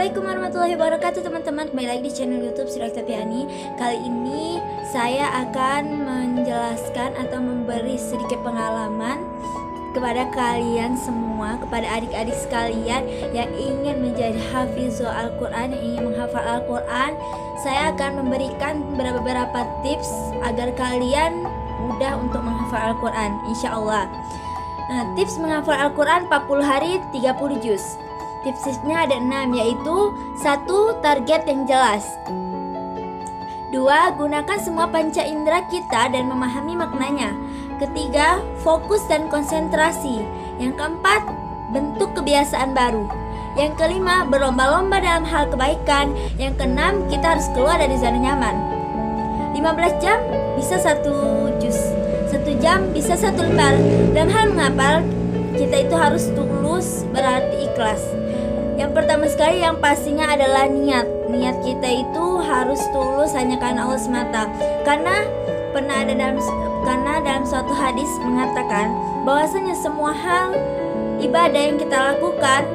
Assalamualaikum warahmatullahi wabarakatuh teman-teman. Kembali lagi di channel YouTube Sri Oktaviani. Kali ini saya akan menjelaskan atau memberi sedikit pengalaman kepada kalian semua, kepada adik-adik sekalian yang ingin menjadi hafizul Al-Quran, yang ingin menghafal Al-Quran. Saya akan memberikan beberapa tips agar kalian mudah untuk menghafal Al-Quran, insya Allah. Nah, tips menghafal Al-Quran 40 hari 30 juz. Tips-tipsnya ada 6, yaitu 1. Target yang jelas. 2. Gunakan semua panca indera kita dan memahami maknanya. 3. Fokus dan konsentrasi. Yang 4. Bentuk kebiasaan baru. Yang 5. Berlomba-lomba dalam hal kebaikan. Yang 6. Kita harus keluar dari zona nyaman. 15 jam bisa 1 juz, 1 jam bisa 1 lembar. Dalam hal menghafal, kita itu harus tulus, berarti ikhlas. Yang pertama sekali yang pastinya adalah niat. Niat kita itu harus tulus hanya karena Allah semata. Karena dalam suatu hadis mengatakan bahwasanya semua hal ibadah yang kita lakukan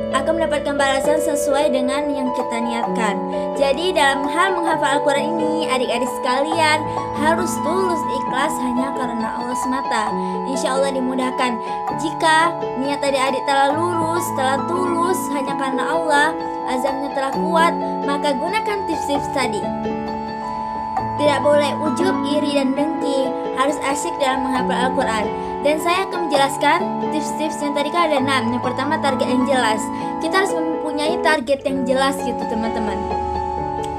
akan mendapatkan balasan sesuai dengan yang kita niatkan. Jadi dalam hal menghafal Al-Quran ini, adik-adik sekalian harus tulus ikhlas hanya karena Allah semata. Insya Allah dimudahkan. Jika niat adik-adik telah lurus, telah tulus hanya karena Allah, azamnya telah kuat, maka gunakan tips-tips tadi. Tidak boleh ujub, iri, dan dengki. Harus asyik dalam menghafal Al-Quran. Dan saya akan menjelaskan tips-tips yang tadi kan ada 6. Yang pertama, target yang jelas. Kita harus mempunyai target yang jelas gitu teman-teman.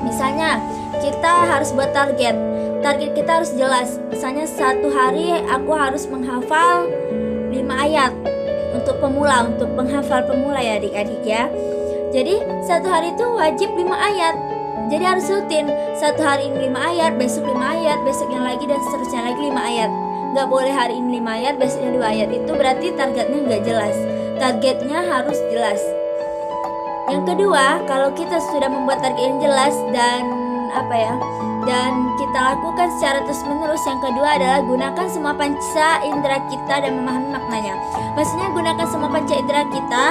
Misalnya kita harus buat target. Target kita harus jelas. Misalnya 1 hari aku harus menghafal 5 ayat. Untuk pemula, untuk penghafal pemula ya adik-adik ya. Jadi 1 hari itu wajib 5 ayat. Jadi harus rutin. 1 hari ini 5 ayat, besok 5 ayat, besoknya lagi dan seterusnya lagi 5 ayat. Gak boleh hari ini 5 ayat, besoknya 2 ayat. Itu berarti targetnya gak jelas. Targetnya harus jelas. Yang kedua, kalau kita sudah membuat target yang jelas dan kita lakukan secara terus-menerus, yang kedua adalah gunakan semua panca indera kita dan memahami maknanya. Maksudnya gunakan semua panca indera kita.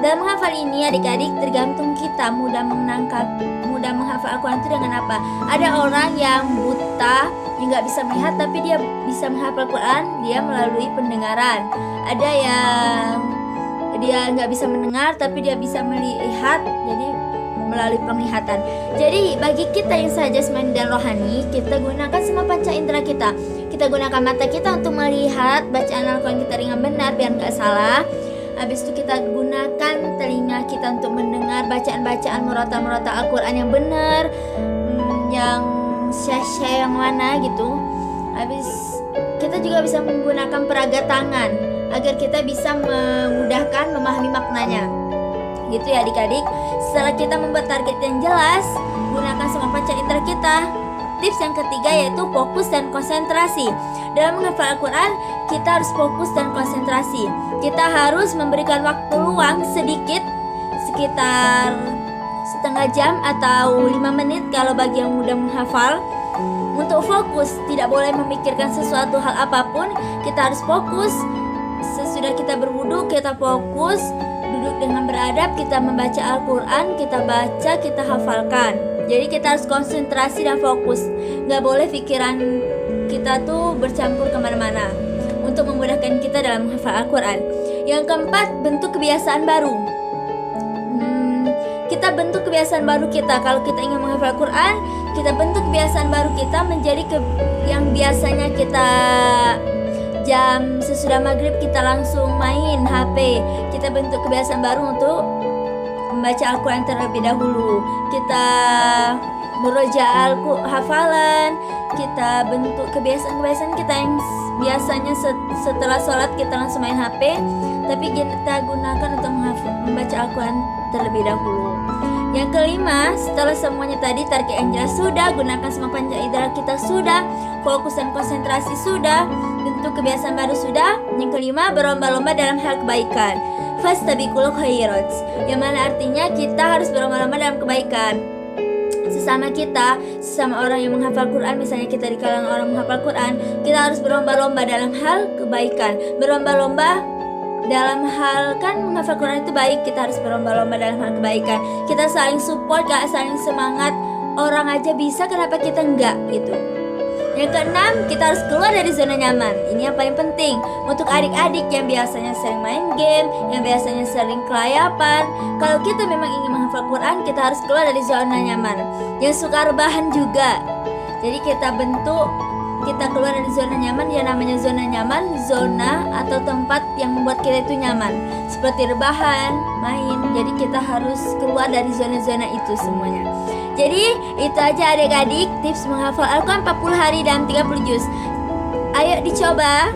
Dalam menghafal ini adik-adik tergantung kita mudah menghafal Al-Quran itu dengan apa. Ada orang yang buta, yang gak bisa melihat tapi dia bisa menghafal Al-Quran, dia melalui pendengaran. Ada yang dia gak bisa mendengar tapi dia bisa melihat, jadi melalui penglihatan. Jadi bagi kita yang saja jasmani dan rohani, kita gunakan semua panca indera kita. Kita gunakan mata kita untuk melihat bacaan Al-Quran kita dengan benar biar gak salah. Habis itu kita gunakan telinga kita untuk mendengar bacaan-bacaan murotal-murotal Al-Quran yang benar, yang syah-syah yang mana gitu. Habis kita juga bisa menggunakan peraga tangan agar kita bisa memudahkan memahami maknanya. Gitu ya adik-adik. Setelah kita membuat target yang jelas, gunakan semua panca indera kita. Tips yang ketiga yaitu fokus dan konsentrasi. Dalam menghafal Al-Quran, kita harus fokus dan konsentrasi. Kita harus memberikan waktu luang sedikit, sekitar setengah jam atau 5 menit kalau bagi yang mudah menghafal, untuk fokus. Tidak boleh memikirkan sesuatu hal apapun. Kita harus fokus. Sesudah kita berwudu, kita fokus, duduk dengan beradab, kita membaca Al-Quran, kita baca, kita hafalkan. Jadi kita harus konsentrasi dan fokus. Gak boleh pikiran kita tuh bercampur kemana-mana untuk memudahkan kita dalam menghafal Al-Quran. Yang keempat, bentuk kebiasaan baru. Kita bentuk kebiasaan baru kita. Kalau kita ingin menghafal Al-Quran, kita bentuk kebiasaan baru kita menjadi yang biasanya kita jam sesudah maghrib kita langsung main HP. Kita bentuk kebiasaan baru untuk membaca Al-Quran terlebih dahulu. Kita beroja hafalan. Kita bentuk kebiasaan-kebiasaan kita yang biasanya setelah sholat kita langsung main HP, tapi kita gunakan untuk membaca Al-Quran terlebih dahulu. Yang kelima, setelah semuanya tadi, target yang jelas sudah, gunakan semua panca indera kita sudah, fokus dan konsentrasi sudah, bentuk kebiasaan baru sudah. Yang kelima, berlomba-lomba dalam hal kebaikan. Fastabiqul khairat, yang mana artinya kita harus berlomba-lomba dalam kebaikan. Sesama kita, sesama orang yang menghafal Quran, misalnya kita di kalangan orang menghafal Quran, kita harus berlomba-lomba dalam hal kebaikan. Berlomba-lomba dalam hal kan menghafal Quran itu baik, kita harus berlomba-lomba dalam hal kebaikan. Kita saling support, gak saling semangat. Orang aja bisa, kenapa kita enggak gitu. Yang keenam, kita harus keluar dari zona nyaman. Ini yang paling penting untuk adik-adik yang biasanya sering main game, yang biasanya sering kelayapan. Kalau kita memang ingin menghafal Quran, kita harus keluar dari zona nyaman. Yang suka rebahan juga, jadi kita keluar dari zona nyaman. Ya namanya zona nyaman, zona atau tempat yang membuat kita itu nyaman, seperti rebahan, main. Jadi kita harus keluar dari zona-zona itu semuanya. Jadi itu aja adik-adik tips menghafal Al-Quran 40 hari dalam 30 juz. Ayo dicoba.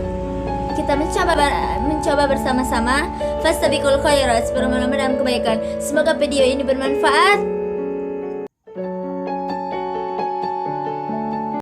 Kita mencoba bersama-sama. Fastabiqul khairat, berlomba-lomba dalam kebaikan. Semoga video ini bermanfaat.